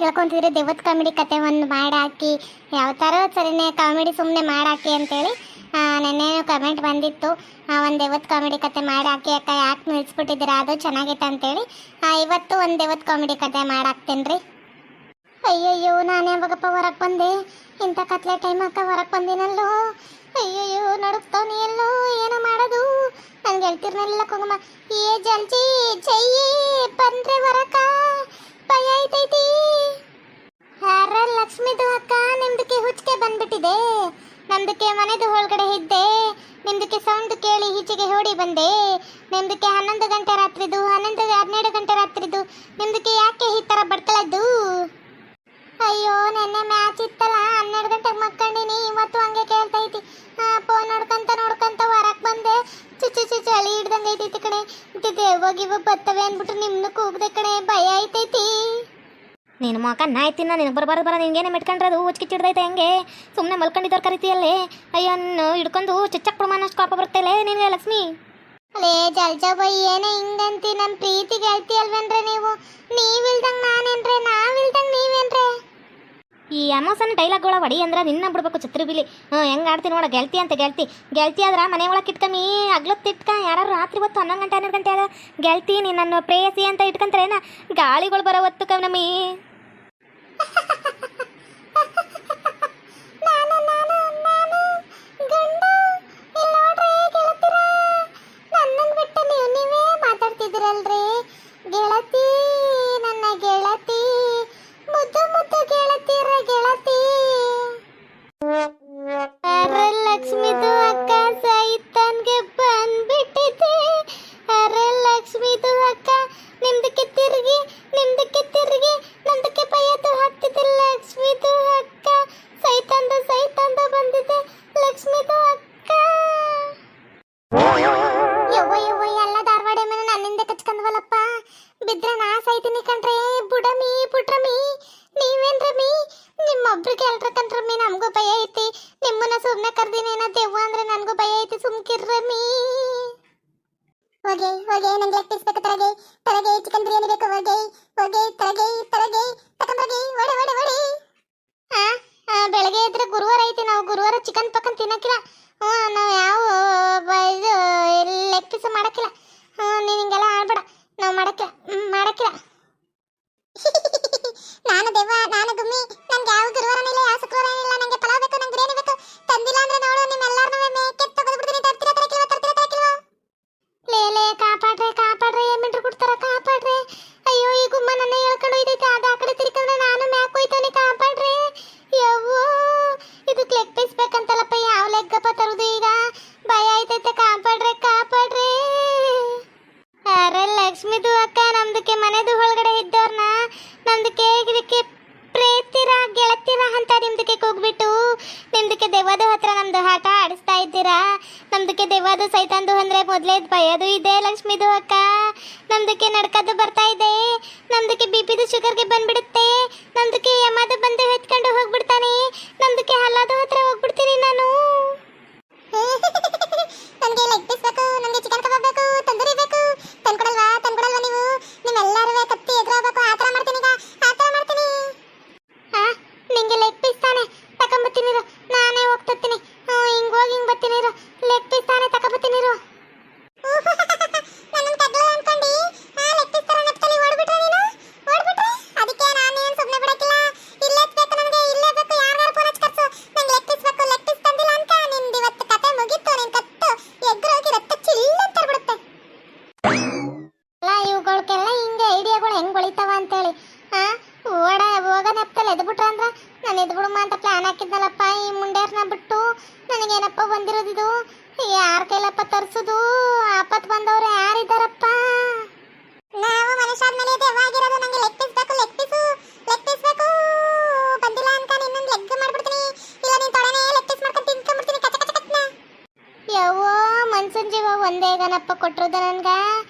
ಕೇಳ್ಕೊಂತಿದ್ರೆ ದೆವ್ವದ ಕಾಮಿಡಿ ಕತೆ ಒಂದು ಮಾಡಾಕಿ ಯಾವ ಥರ ಸರಿನೇ ಕಾಮಿಡಿ ಸುಮ್ಮನೆ ಮಾಡಾಕಿ ಅಂತೇಳಿ ನೆನ್ನೇನು ಕಮೆಂಟ್ ಬಂದಿತ್ತು. ಒಂದು ದೆವ್ವದ ಕಾಮಿಡಿ ಕತೆ ಮಾಡಾಕಿ ಅಕ್ಕ, ಯಾಕೆ ನಿಲ್ಲಿಸ್ಬಿಟ್ಟಿದ್ದೀರಾ, ಅದು ಚೆನ್ನಾಗಿತ್ತು ಅಂತೇಳಿ ಇವತ್ತು ಒಂದು ದೆವ್ವದ ಕಾಮಿಡಿ ಕತೆ ಮಾಡಾಕ್ತೀನಿ ರೀ. ಅಯ್ಯಯ್ಯೋ, ನಾನು ಯಾವಾಗಪ್ಪ ಹೊರಗೆ ಬಂದೆ, ಇಂಥ ಕತ್ಲೆ ಟೈಮ್ ಅಕ್ಕ ಹೊರಗೆ ಬಂದಿನಲ್ಲೋ. ಅಯ್ಯಯ್ಯೋ, ನಡುಕ್ತಾನೆ ಎಲ್ಲೋ, ಏನೋ ಮಾಡೋದು. ನನ್ಗೆ ಹೇಳ್ತಿರ್ನೆಲ್ಲ ಕುಂಗುಮ ಏ ಜಲ್ಜಿ ಜಯ್ಯೇ ಬಂದ್ರೆ ಹೊರಕ ಭಯ ಐತೈತಿ. ಯಾರ ಲಕ್ಷ್ಮಿದು ಅಕ್ಕ, ನಿಮ್ದಕ್ಕೆ ಹುಚ್ಚಿಗೆ ಬಂದ್ಬಿಟ್ಟಿದೆ. ನಮ್ದಕ್ಕೆ ಮನೆದು ಒಳಗಡೆ ಇದ್ದೆ, ನಿಮ್ದಕ್ಕೆ ಸೌಂಡ್ ಕೇಳಿ ಈಚೆಗೆ ಓಡಿ ಬಂದೆ. ನಿಮ್ದಕ್ಕೆ 11 ಗಂಟೆ ರಾತ್ರಿದು, 12 ಗಂಟೆ ರಾತ್ರಿದು, ನಿಮ್ದಕ್ಕೆ ಯಾಕೆ ಈ ಥರ ಬಡ್ಕೊಳ್ಳೋದು? ಅಯ್ಯೋ, ನೆನ್ನೆ ಮ್ಯಾಚ್ ಇತ್ತಲ್ಲ, 12 ಗಂಟೆಗೆ ಮಕ್ಕಂಡಿನಿ, ಇವತ್ತು ಹಂಗೆ ಕೇಳ್ತೈತಿ. ಫೋನ್ ನೋಡ್ಕೊಂತ ಹೊರಗೆ ಬಂದೆ. ಚಳಿ ಹಿಡ್ದಂಗೆ ಐತೈತಿ ಕಣೆ. ದೇವಾಗಿವ ಬರ್ತವೆ ಅಂದ್ಬಿಟ್ಟು ನಿಮ್ನು ಕೂಗ್ದೆ ಕಣೆ, ಭಯ ಐತೈತಿ. ನೀನು ಮಕ ನಾಯ್ತಿನ, ನಿನಗೆ ಬರ ನಿನ್ಗೇನೆ ಮೆಟ್ಕೊಂಡ್ರದು ಹುಚ್ಚಿಡ್ದೈತೆ. ಹೆಂಗೆ ಸುಮ್ಮನೆ ಮಲ್ಕೊಂಡಿದ್ದವ್ರು ಕರಿತೀಯಲ್ಲೇ. ಅಯ್ಯನ್ನು ಹಿಡ್ಕೊಂಡು ಚುಚ್ಚಕ್ ಪ್ರಮಾಣ ಅಷ್ಟು ಕಾಪ ಬರ್ತೈಲೆ ನಿನಗೆ ಲಕ್ಷ್ಮಿ. ಅಲ್ಲೇ ಜಲ್ಜಾಬಾಯಿ, ಏನೇ ಹಿಂಗಂತಿ? ನಮ್ಮ ಪ್ರೀತಿಗೆ ಹೇಳ್ತಿ ಅಲ್ವೇನ್ರೆ ನೀವು? ನೀವಿಲ್ದಂಗೆ ನಾನೇನ್ರೆ, ನಾವಿಲ್ದಂಗೆ ನೀವೇನ್ರೆ? ಈ ಅಮೋಸನ್ ಡೈಲಾಗ್ಗಳ ಹೊಡಿ ಅಂದ್ರೆ ನಿನ್ನ ಬಿಡ್ಬೇಕು ಛತ್ರಿ ಬಿಲಿ. ಹೆಂಗೆ ಆಡ್ತೀನಿ ನೋಡ, ಗೆಲ್ತಿ ಅಂತ ಗೆಲ್ತಿ ಆದ್ರೆ ಮನೆ ಒಳಗೆ ಇಟ್ಕಮ್ಮಿ, ಅಗ್ಲೊತ್ತು ಇಟ್ಕ. ಯಾರು ರಾತ್ರಿ ಹೊತ್ತು 11 ಗಂಟೆ 12 ಗಂಟೆ ಆದ ಗೆಲ್ತಿ ನಿನ್ನನ್ನು ಪ್ರೇಯಸಿ ಅಂತ ಇಟ್ಕೊಂತಾರೇನ? ಗಾಳಿಗಳು ಬರೋ ಹೊತ್ತು ಕಮ್ಮಿ. ಗೆಳತಿ, ನನ್ನ ಗೆಳತಿ, ಮುದ್ದು ಮುದ್ದು ಗೆಳತಿರ ಗೆಳತಿ. ಅರೆ ಲಕ್ಷ್ಮಿದು ಅಕ್ಕ ಸೈತನ್ಗೆ ಬಂದ್ಬಿಟ್ಟಿದೆ. ಅರೆ ಲಕ್ಷ್ಮಿದು ಅಕ್ಕ, ನಿಮ್ದಕ್ಕೆ ತಿರುಗಿ ನಮ್ದಕ್ಕೆ ಭಯದು ಹಾಕ್ತಿದೆ. ಲಕ್ಷ್ಮಿದು ಅಕ್ಕ ಸೈತಂದ ಬಂದಿದೆ. ಲಕ್ಷ್ಮಿದು ಅಕ್ಕ. ಯವ್ವ ಎಲ್ಲ ಧಾರವಾಡ ಮೇಲೆ ನನ್ನಿಂದ ಕಚ್ಕೊಂಡ್ವಲ್ಲಪ್ಪ. ಬಿದ್ರೆ ನಾ ಸಾಯ್ತೀನಿ ಕಣ್ರಿ. ಪುಟ್ರಮಿ ನೀವೇನ್ರಮಿ? ನಿಮ್ಮೊಬ್ರಿಗೆ ಎಲ್ರ ಕಣ್ರಮ್ಮಿ, ನಮಗೂ ಭಯ ಐತಿ. ನಿಮ್ಮನ್ನ ಸುಮ್ಮನೆ ಕರ್ದಿನೇನ ದೆವ್ವ ಅಂದ್ರೆ ನನಗೂ ಭಯ ಐತಿ. ಸುಮ್ಕಿರ್ರಮಿ. ಹೋಗಿ ನಂಗೆ ಲೆಗ್ ಪೀಸ್ ಬೇಕು. ತರಗೆ ಚಿಕನ್ ಬಿರಿಯಾನಿ ಬೇಕು. ಹೋಗಿ ತರಗೆ ತಕೊಂಡ್ರಿ. ಓಡಿ. ಬೆಳಗ್ಗೆ ಎದ್ರೆ ಗುರುವಾರ ಐತಿ, ನಾವು ಗುರುವಾರ ಚಿಕನ್ ಪಕ್ಕನ್ ತಿನ್ನಕ್ಕಿಲ್ಲ. ನಾವು ಯಾವ ಲೆಗ್ ಪೀಸ್ ಮಾಡಕ್ಕಿಲ್ಲ. ನೀನು ಹಿಂಗೆಲ್ಲ ಆಡ್ಬೇಡ, ನಾವು ಮಾಡಕ್ಕಿಲ್ಲ. ನಾನು ದೆವ್ವ, ನಾನು ಗುಮ್ಮಿ, ನಂಗೆ ಯಾವ ಗುರುವಾರನೂ ಇಲ್ಲ, ಯಾವ ಶುಕ್ರವಾರನೂ ಇಲ್ಲ. ನಂಗೆ ಪಲಾವ್ ಬೇಕು, ನಂಗೆ ಬಿರಿಯಾನಿ ಬೇಕು. ತಂದಿಲ್ಲ ಅಂದ್ರೆ ನೋಡು, ನಿಮ್ಮೆಲ್ಲರನ್ನೂ ಮೇಕೆ ತಗೊಂಡ್ಬಿಡ್ತೀನಿ. ತರ್ತಿಲ್ವಾ? ಲೇ ಕಾಪಾಡ್ರೆ ಏನ್ಬಿಟ್ರು ಕೊಡ್ತಾರ? ಕಾಪಾಡ್ರೆ. ಅಯ್ಯೋ, ಈ ಗುಮ್ಮ ನನ್ನ ಹೇಳ್ಕೊಂಡು ಹೋಯ್ತೈತೆ. ಅದು ಆ ಕಡೆ ತಿರ್ಕೊಂಡ್ರೆ ನಾನು ಮ್ಯಾಕ್ ಹೋಯ್ತವನಿ. ಕಾಪಾಡ್ರೆ. ಯವ್ವೋ, ಇದಕ್ಕೆ ಲೆಗ್ ಪೀಸ್ ಬೇಕಂತಲ್ಲಪ್ಪ. ಯಾವ ಲೆಗ್ಗಪ್ಪ ತರುದು ಈಗ? ಭಯ ಆಯ್ತೈತೆ. ಕಾಪಾಡ್ರೆ. ಅರೆ ಲಕ್ಷ್ಮಿದು ಅಕ್ಕ, ನಮ್ದಕ್ಕೆ ಮನೆದು ಒಳಗಡೆ ಇದ್ದವ್ರನ್ನ ನಮ್ದಕ್ಕೆ ಇದಕ್ಕೆ ಪ್ರೇತಿರ ಗೆಳತಿರ ಅಂತ ನಿಮ್ದಕ್ಕೆ ಕೂಗ್ಬಿಟ್ಟು ನಿಮ್ದಕ್ಕೆ ದೆವ್ವದ ಹತ್ರ ನಮ್ದು ಆಟ ಆಡಿಸ್ತಾ ಇದ್ದೀರಾ. ನಮ್ದಕ್ಕೆ ದೆವ್ವದು ಸೈತಾಂದು ಅಂದ್ರೆ ಮೊದಲೇ ಭಯದು ಇದೆ. ಲಕ್ಷ್ಮಿದು ಅಕ್ಕ, ನಮ್ದಕ್ಕೆ ನಡ್ಕದ್ದು ಬರ್ತಾ ಇದೆ. ನಮ್ದಕ್ಕೆ ಬಿಪಿದು ಶುಗರ್ಗೆ ಬಂದ್ಬಿಡುತ್ತೆ. ನಮ್ದಕ್ಕೆ ಯಮದು ಬಂದು ಎತ್ಕೊಂಡು ಹೋಗ್ಬಿಡ್ತಾನೆ. ನಮ್ದಕ್ಕೆ ಹಲ್ಲದು ಹತ್ರ ಹೋಗ್ಬಿಡ್ತೀನಿ ನಾನು. ನನಗೆ ಲೆಗ್ ಪೀಸ್ ಬೇಕು, ನನಗೆ ಚಿಕನ್ ಕಬಾಬ್ ಬೇಕು, ತಂದೂರಿ ಬೇಕು. ತಂದ್ಕೊಡಲ್ವಾ ನೀವು? ನಿಮ್ಮೆಲ್ಲರೂ ಕತ್ತಿ ಎದುರಾಗಬೇಕು. ಆ ಥರ ಮಾಡ್ತೀನಿ. ನಿಂಗೆ ಲೆಗ್ ಪೀಸ್ ತಾನೆ ತಕೊಂಬತ್ತೀನಿ. ನಾನೇ ಹೋಗ್ತೀನಿ. ಹಿಂಗ್ ಬರ್ತೀನಿ. ಲೆಗ್ ಪೀಸ್ ತಾನೆ ತಕೊಂಬತ್ತೀನಿ. ನನ್ನನ್ನು ತಗ್ಲ ಅನ್ಕೊಂಡು ಲೆಗ್ ಪೀಸ್ ತರ ನೆಪ್ತಲ್ಲಿ ಓಡ್ಬಿಟ್ರೆ ನೀನು? ಅದಕ್ಕೆ ನಾನೇನು ಸುಮ್ಮನೆ ಬಿಡಕ್ಕಿಲ್ಲ. ಇಲ್ಲೇ ಬೇಕು, ನನಗೆ ಇಲ್ಲೇ ಬೇಕು. ಯಾರ್ಯಾರು ಫೋನ್ ಹಚ್ಚಿ ಕರ್ಸು, ನಂಗೆ ಲೆಗ್ ಪೀಸ್ ಬೇಕು. ಲೆಗ್ ಪೀಸ್ ತಂದಿಲ್ಲ ಅಂತ ನಿಂದು ಇವತ್ತು ಕತೆ ಮುಗೀತು. ನಿನ್ ಕತ್ತು ಎಗ್ರೋಗಿ ರಕ್ತ ಚಿಲ್ಲ ಅಂತ ಬಿಡುತ್ತೆ. ಇವುಗಳಿಗೆಲ್ಲ ಹಿಂಗೆ ಐಡಿಯಾಗಳು ಹೆಂಗ್ ಹೊಳಿತಾವ ಅಂತೇಳಿ ಹೋಗ ನೆಪ್ತಲ್ಲಿ ಎದ್ಬಿಟ್ರ ಅಂದ್ರ ನಾನು ಎದ್ಬಿಡುಮ ಅಂತ ಪ್ಲಾನ್ ಹಾಕಿದ್ನಲ್ಲಪ್ಪ. ಈ ಮುಂಡೇರ್ನ ಬಿಟ್ಟು ನನಗೇನಪ್ಪ ಬಂದಿರೋದಿದು? ಯಾರ ಕೈಲಪ್ಪ ತರಿಸೋದು? ಆಪತ್ ಬಂದವ್ರು ಯಾರಿದ್ದಾರಪ್ಪ? ನಾವು ಮನುಷ್ಯಾದ್ಮೇಲೆ ದೆವ್ವಾಗಿರೋದು. ನಂಗೆ ಲೆಗ್ ಪೀಸ್ ಬೇಕು. ಬಂದಿಲ್ಲ ಅಂತ ನಿನ್ನೊಂದು ಲೆಗ್ ಮಾಡ್ಬಿಡ್ತೀನಿ. ಇಲ್ಲ ನೀನ್ ತೊಳೆನೇ ಲೆಗ್ ಪೀಸ್ ಮಾಡ್ಕೊಂಡು ತಿನ್ಕೊಂಡ್ಬಿಡ್ತೀನಿ. ಕಚಕನ ಯವ್ವೋ, ಮನ್ಸನ್ ಜೀವ ಒಂದೇ ಗನಪ್ಪ ಕೊಟ್ಟಿರೋದು ನನ್ಗ.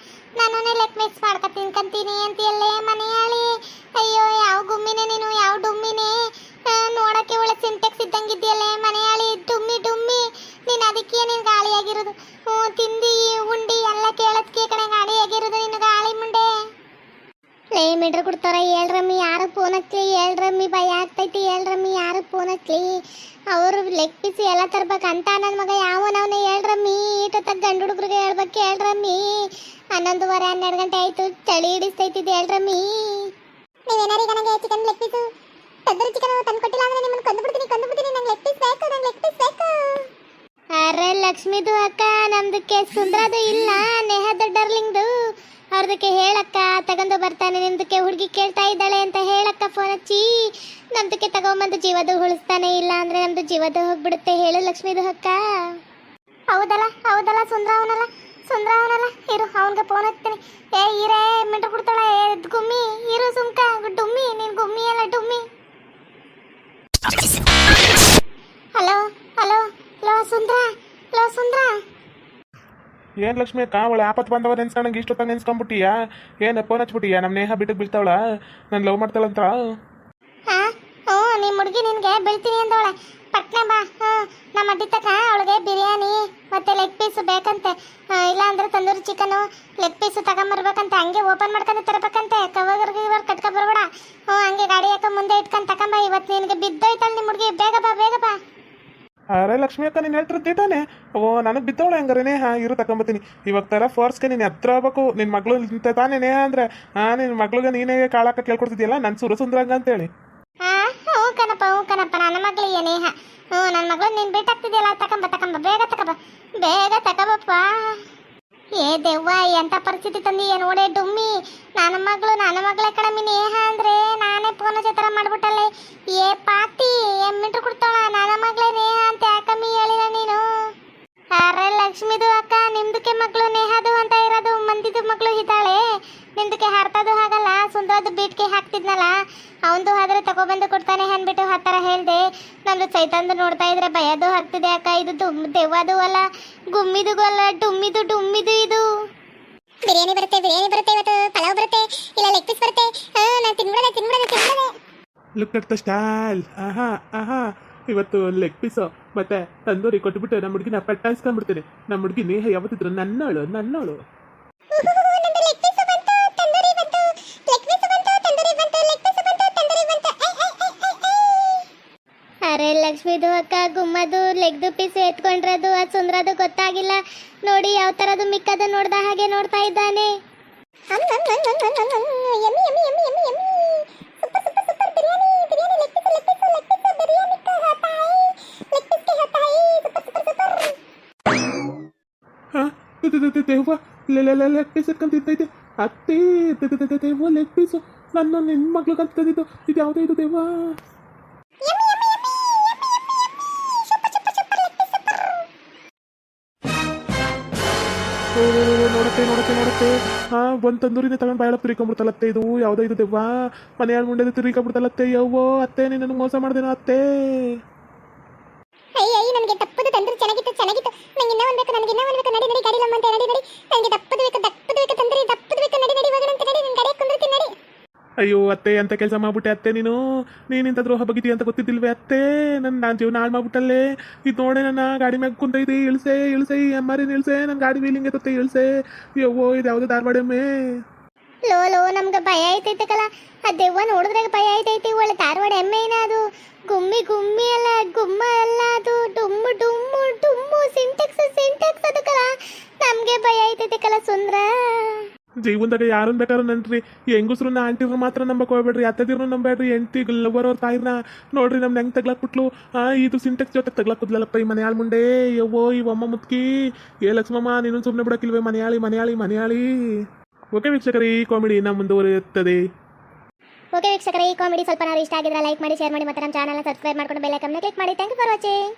ನಾನೇ ಲೆಗ್ ಪೀಸ್ ಮಾಡ್ಕೊಂಡು ತಿನ್ಕೊಂತೀನಿ ಅಂತೀಯಲ್ಲೇ ಮನೆಯಾಳಿ. ಅಯ್ಯೋ, ಯಾವ ಗುಮ್ಮಿನೇ ನೀನು, ಯಾವ ಡುಮ್ಮಿನೇ? ನೋಡಕ್ಕೆ ಒಳ್ಳೆ ಸಿಂಟೆಕ್ಸ್ ಇದ್ದಂಗಿದ್ಯಲ್ಲೇ ಮನೆಯಾಳಿ. ಡುಮ್ಮಿ ನೀನು. ಅದಕ್ಕೆ ನೀನು ಗಾಳಿಯಾಗಿರೋದು. ತಿಂದಿ ಉಂಡಿ ಎಲ್ಲ ಕೇಳೋದಕ್ಕೆ ಕಡೆ ಗಾಳಿಯಾಗಿರೋದು ನಿನ್ನ ಗಾಳಿ ಮುಂಡೆ. ಲೇ ಮಿಡ್ರು ಮಾಡ್ತಾರ ಹೇಳ್ರಮ್ಮಿ, ಯಾರು ಫೋನ್ ಹಚ್ಲಿ ಹೇಳ್ರಮ್ಮಿ, ಭಯ ಆಗ್ತೈತಿ ಹೇಳ್ರಮ್ಮಿ, ಯಾರು ಫೋನ್ ಹಚ್ಲಿ, ಅವರು ಲೆಗ್ ಪೀಸ್ ಎಲ್ಲ ತರ್ಬೇಕಂತ ನನ್ನ ಮಗ ಯಾವನವನೇ ಹೇಳ್ರಮ್ಮಿ, ಈಟೊತ್ತಾಗ ಗಂಡು ಹುಡುಗರಿಗೆ ಹೇಳ್ಬೇಕು ಹೇಳ್ರಮ್ಮಿ, 11:30 12 ಗಂಟೆ ಆಯ್ತು, ಚಳಿ ಹಿಡಿಸ್ತೈತಿದ್ ಹೇಳ್ರಮ್ಮಿ. ನೀವೇನಾರೀಗ ನನಗೆ chicken leg piece tandoori chicken ತಂದ್ಕೊಟ್ಟಿಲ್ಲ ಅಂದ್ರೆ ನಿಮ್ಮನ್ನು ಕೊಂದು ಬಿಡ್ತೀನಿ, ನಂಗೆ ಲೆಗ್ ಪೀಸ್ ಬೇಕು. ಅರೆ ಲಕ್ಷ್ಮಿದು ಅಕ್ಕ, ನಮ್ದಕ್ಕೆ ಸುಂದ್ರದು ಇಲ್ಲ, ನೇಹದ ಡರ್ಲಿಂಗ್ದು, ಅವ್ರದಕ್ಕೆ ಹೇಳಕ್ಕ ತಗೊಂಡು ಬರ್ತಾನೆ, ನಿಮ್ದಕ್ಕೆ ಹುಡುಗಿ ಕೇಳ್ತಾ ಇದ್ದಾಳೆ ಅಂತ ಹೇಳಕ್ಕ ಫೋನ್ ಹಚ್ಚಿ, ನಮ್ದಕ್ಕೆ ತಗೊಂಬಂದು ಜೀವದು ಉಳಿಸ್ತಾನೆ, ಇಲ್ಲ ಅಂದ್ರೆ ನಮ್ದು ಜೀವದು ಹೋಗ್ಬಿಡುತ್ತೆ, ಹೇಳು ಲಕ್ಷ್ಮಿದು ಅಕ್ಕ. ಹೌದಲ್ಲ ಸುಂದ್ರ ಅವನಲ್ಲ ಇರು, ಅವನ್ಗೆ ಫೋನ್ ಹಚ್ತೀನಿ. ಏ ಈರೇ ಮಿಂಟ್ರು ಕೊಡ್ತಾಳ, ಗುಮ್ಮಿ ಇರು ಸುಮ್ಕ, ಡುಮ್ಮಿ ನೀನ್ ಗುಮ್ಮಿ ಅಲ್ಲ ಡುಮ್ಮಿ. ಹಲೋ ಸುಂದ್ರ. ಏನು ಲಕ್ಷ್ಮಿ ಅಕ್ಕ, ಅವಳು ಆಪತ್ತು ಬಂದವ ನೆನ್ಸ್ಕೊಂಡಂಗೆ ಇಷ್ಟೊತ್ತಾಗ ನೆನ್ಸ್ಕೊಂಡ್ಬಿಟ್ಟಿಯಾ? ಏನು ಫೋನ್ ಹಚ್ಬಿಟ್ಟಿಯಾ? ನಮ್ಮ ನೇಹ ಬಿಟ್ಟಿಗೆ ಬೀಳ್ತಾವಳ, ನಾನು ಲವ್ ಮಾಡ್ತಾಳಂತ. ಹ್ಞೂ ನಿಮ್ಮ ಹುಡುಗಿ ನಿನಗೆ ಬೀಳ್ತೀನಿ ಅಂದವಳೆ, ಪಟ್ನೆ ಬಾ. ನಮ್ಮ ಅಡ್ಡಿ ತಕ ಅವಳಿಗೆ ಬಿರಿಯಾನಿ ಮತ್ತೆ ಲೆಗ್ ಪೀಸ್ ಬೇಕಂತೆ, ಇಲ್ಲ ಅಂದ್ರೆ ತಂದೂರಿ ಚಿಕನು ಲೆಗ್ ಪೀಸು ತಗೊಂಬರ್ಬೇಕಂತೆ, ಹಂಗೆ ಓಪನ್ ಮಾಡ್ಕೊಂಡು ತರಬೇಕಂತೆ, ಕವರ್ಗೆ ಕಟ್ಕೊ ಬರ್ಬೇಡ. ಹಂಗೆ ಗಾಡಿ ಹಾಕ ಮುಂದೆ ಇಟ್ಕೊಂಡು ತಗೊಂಬ, ಇವತ್ತು ನಿನಗೆ ಬಿದ್ದೋಯ್ತಲ್ಲ ನಿಮ್ಮ ಹುಡುಗಿ, ಬೇಗ ಬಾ. ಅರೆ ಲಕ್ಷ್ಮಿ ಅಕ್ಕ, ನೀನು ಹೇಳ್ತಿರ್ತೀ ತಾನೆ? ನನಗೆ ಬಿದ್ದವಳೆ ಹಂಗಾರೆ ನೇಹ, ಇರು ತಗೊಂಬತ್ತೀನಿ. ಇವಾಗ ತರ ಫೋರ್ಸ್ಗೆ ನೀನು ಹತ್ರ ಆಗ್ಬೇಕು, ನಿನ್ನ ಮಗಳು ನಿಂತ ತಾನೇ ನೇಹ ಅಂದ್ರೆ, ನಿನ್ನ ಮಗಳಿಗೆ ನೀನೇ ಕಾಳಾಕ ಕೇಳ್ಕೊಡ್ತಿದ್ಯಲ್ಲ, ನನ್ನ ಸುರಸುಂದ್ರಂಗ ಅಂತೇಳಿ. ಹ್ಞೂ ಕಣಪ್ಪ ನನ್ನ ಮಗಳಿಗೆ ನೇಹ. ನನ್ನ ಮಗಳು ನೀನು ಬಿಟ್ಟಾಗ್ತಿದ್ಯಲ್ಲ, ತಗೊಂಬ ಬೇಗ ತಗೊಂಬಪ್ಪ. ಏ ದೆವ್ವ, ಎಂಥ ಪರಿಸ್ಥಿತಿ ತಂದಿ ನೋಡೇ ಡುಮ್ಮಿ, ನನ್ನ ಮಗಳೇ ಕಣಮ್ಮಿ ನೇಹ ಅಂದ್ರೆ, ನಾನೇ ಫೋನ್ ಥರ ಮಾಡ್ಬಿಟ್ಟಲ್ಲೇ. ಏ ಪಾತಿ ಮಿಂಟ್ರು ಕೊಡ್ತಾಳ, ನನ್ನ ಮಗಳೇ ನೇಹ ಅಂತ ಯಾಕಮ್ಮಿ ಹೇಳಿಲ್ಲ ನೀನು? ಅರೆ ಲಕ್ಷ್ಮಿದು ಅಕ್ಕ, ನಿಮ್ದಕ್ಕೆ ಮಗಳು ನೇಹದು ಅಂತ ಇರೋದು, ಮಂದಿದು ಮಗಳು ಇದ್ದಾಳೆ, ನಿಮ್ದಕ್ಕೆ ಹರ್ತದು ಹಾಗಲ್ಲ. ಸುಂದರದು ಬೀಟ್ಗೆ ಹಾಕ್ತಿದ್ನಲ್ಲ, ಅವಂದು ಆದ್ರೆ ತಗೊಬಂದು ಕೊಡ್ತಾನೆ ಅಂದ್ಬಿಟ್ಟು ಆ ಥರ ಹೇಳ್ದೆ. ನಂದು ಚೈತನ್ದು ನೋಡ್ತಾ ಇದ್ರೆ ಭಯದು ಆಗ್ತಿದೆ ಅಕ್ಕ, ಇದು ದೆವ್ವದು ಅಲ್ಲ, ಗುಮ್ಮಿದು ಅಲ್ಲ, ಡುಮ್ಮಿದು ಇದು. ಬಿರಿಯಾನಿ ಬರುತ್ತೆ ಇವತ್ತು, ಪಲಾವ್ ಬರುತ್ತೆ, ಇಲ್ಲ ಲೆಗ್ ಪೀಸ್ ಬರುತ್ತೆ, ನಾನು ತಿನ್ಬಿಡದೆ. Look at the style. ಆಹಾ ಇವತ್ತು ಲೆಗ್ ಪೀಸು ಮತ್ತೆ ತಂದೂರಿ ಕೊಟ್ಬಿಟ್ಟು ನಮ್ಮ ಹುಡುಗಿನ ಪಟ್ಟಾಯಿಸ್ಕೊಂಡ್ಬಿಡ್ತೀನಿ. ನಮ್ಮ ಹುಡುಗಿ ನೇಹ ಯಾವತ್ತಿದ್ರು ನನ್ನೋಳು. ನಂದು ಲೆಗ್ ಪೀಸ್ ಬಂತು, ತಂದೂರಿ ಬಂತು, ಲೆಗ್ ಪೀಸ್ ಬಂತು, ತಂದೂರಿ ಬಂತು, ಲೆಗ್ ಪೀಸ್ ಬಂತು, ತಂದೂರಿ ಬಂತು. ಅರೆ ಲಕ್ಷ್ಮಿದು ಅಕ್ಕ, ಗುಮ್ಮದು ಲೆಗ್ದು ಪೀಸ್ ಎತ್ಕೊಂಡ್ರದು, ಅದು ಸುಂದ್ರದು ಗೊತ್ತಾಗಿಲ್ಲ ನೋಡಿ, ಯಾವ ಥರದು ಮಿಕ್ಕದು ನೋಡ್ದ ಹಾಗೆ ನೋಡ್ತಾ ಇದ್ದಾನೆ. ದೇವ್ವ ಲೆಗ್ ಪೀಸ್ ಎತ್ಕೊಂತಿದ್ದೈತೆ ಅತ್ತೇ, ದೇವ್ವ ಲೆಗ್ ಪೀಸು ನನ್ನ ನಿನ್ನ ಮಗ್ಳಿಗೆ ಅಂತದಿದ್ದು, ಇದು ಯಾವುದೋ ಇದು ದೇವ್ವ. ನೋಡತ್ತೆ ಒಂದು ತಂದೂರಿನ ತಗೊಂಡು ಬಾಯೊಳಗೆ ತಿರ್ಕೊಂಡ್ಬಿಡ್ತಲತ್ತೆ, ಇದು ಯಾವುದೋ ಇದು ದೆವ್ವ, ಮನೆಯಾಳ ಮುಂಡೆ ತಿರ್ಕೊಂಡ್ಬಿಡ್ತಲತ್ತೆ. ಯವ್ವೋ ಅತ್ತೆ, ನೀನು ಮೋಸ ಮಾಡ್ದೇನೋ ಅತ್ತೆ. ಅಯ್ಯ ನನಗೆ ದಪ್ಪದು ತಂದೂರಿ ಚೆನ್ನಾಗಿತ್ತು, ನಂಗೆ ಇನ್ನೂ ಒಂದು ಬೇಕು, ನಡಿ ಗಾಡಿ ಲಮ್ಮ ಅಂತ, ನಡಿ ನನಗೆ ದಪ್ಪದು ಬೇಕು ತಂದೂರಿ, ದಪ್ಪದು ಬೇಕು, ನಡಿ ಹೋಗೋಣಂತೆ, ನಡಿ ನನ್ನ ಗಾಡಿ ಕುಂದಿರ್ತೀನಿ, ನಡಿ. ಅಯ್ಯೋ ಅತ್ತೆ, ಅಂತ ಕೆಲಸ ಮಾಡ್ಬಿಟ್ಟೆ ಅತ್ತೆ, ನೀನಿಂತ ದ್ರೋಹ ಬಗಿತಿ ಅಂತ ಗೊತ್ತಿದ್ದಿಲ್ವೇ ಅತ್ತೆ? ನಾನು ಜೀವನ ಹಾಳು ಮಾಡ್ಬಿಟ್ಟಲ್ಲೇ. ಇದು ನೋಡೆ, ನನ್ನ ಗಾಡಿ ಮ್ಯಾಗ ಕುಂತೈತಿ, ಇಳಿಸೆ ಅಮ್ಮಾರಿನ ಇಳಿಸೆ, ನನ್ನ ಗಾಡಿ ವೀಲಿಂಗ್ ಎತ್ತತ್ತೆ, ಇಳಿಸೆ. ಯವ್ವೋ ಇದು ಯಾವುದೋ ಧಾರವಾಡಮ್ಮೆ. ಲೋ ನಮ್ಗೆ ಭಯ ಐತೈತೆ ಕಲ, ಆ ದೆವ್ವ ನೋಡಿದ್ರಾಗ ಭಯ ಐತೈತಿ. ಒಳ್ಳೆ ಧಾರವಾಡ ಎಮ್ಮೆನ ಅದು, ಗುಮ್ಮಿ ಅಲ್ಲ, ಗುಮ್ಮ ಅಲ್ಲ, ಅದು ಡುಮ್ಮು ಸಿಂಟೆಕ್ಸ್ ಅದು ಕಲ, ನಮ್ಗೆ ಭಯ ಐತೈತೆ ಕಲ ಸುಂದ್ರ. ಜೀವನದಾಗ ಯಾರನ್ನ ಬೇಕಾದ್ರೂ ನನ್ರಿ, ಹೆಂಗಸ್ರನ್ನ ಆಂಟಿವ್ರು ಮಾತ್ರ ನಂಬಕ್ ಹೋಗ್ಬೇಡ್ರಿ, ಅತ್ತದಿರ್ನು ನಂಬೇಡ್ರಿ, ಹೆಂಡತಿ ಲವರ್ ಅವ್ರ ತಾಯಿರ್ನ ನೋಡ್ರಿ ನಮ್ನ ಹೆಂಗ್ ತಗ್ಲಾಕ್ಬಿಟ್ಲು. ಇದು ಸಿಂಟೆಕ್ಸ್ ಜೊತೆ ತಗ್ಲಾಕುದ್ಲಲ್ಲಪ್ಪ ಈ ಮನೆಯಾಳ ಮುಂಡೆ. ಯವ್ವೋ ಈ ಅಮ್ಮ ಮುತ್ಕಿ, ಏ ಲಕ್ಷ್ಮಮ್ಮ ನೀನು ಸುಮ್ಮನೆ ಬಿಡಕ್ಕಿಲ್ವೇ? ಮನೆಯಾಳಿ. ಓಕೆ ವೀಕ್ಷಕರೇ, ಈ ಕಾಮಿಡಿ ಇನ್ನ ಮುಂದುವರಿಯುತ್ತದೆ. ಓಕೆ ವೀಕ್ಷಕರೇ, ಈ ಕಾಮಿಡಿ ಸ್ವಲ್ಪ ಇಷ್ಟ ಆಗಿದ್ರೆ ಲೈಕ್ ಮಾಡಿ, ಶೇರ್ ಮಾಡಿ, ಮತ್ತೆ ನಮ್ಮ ಚಾನಲ್ನ ಸಬ್ಸ್ಕ್ರೈಬ್ ಮಾಡ್ಕೊಂಡು ಬೆಲ್ ಐಕಾನ್ನ ಕ್ಲಿಕ್ ಮಾಡಿ. Thank you for watching.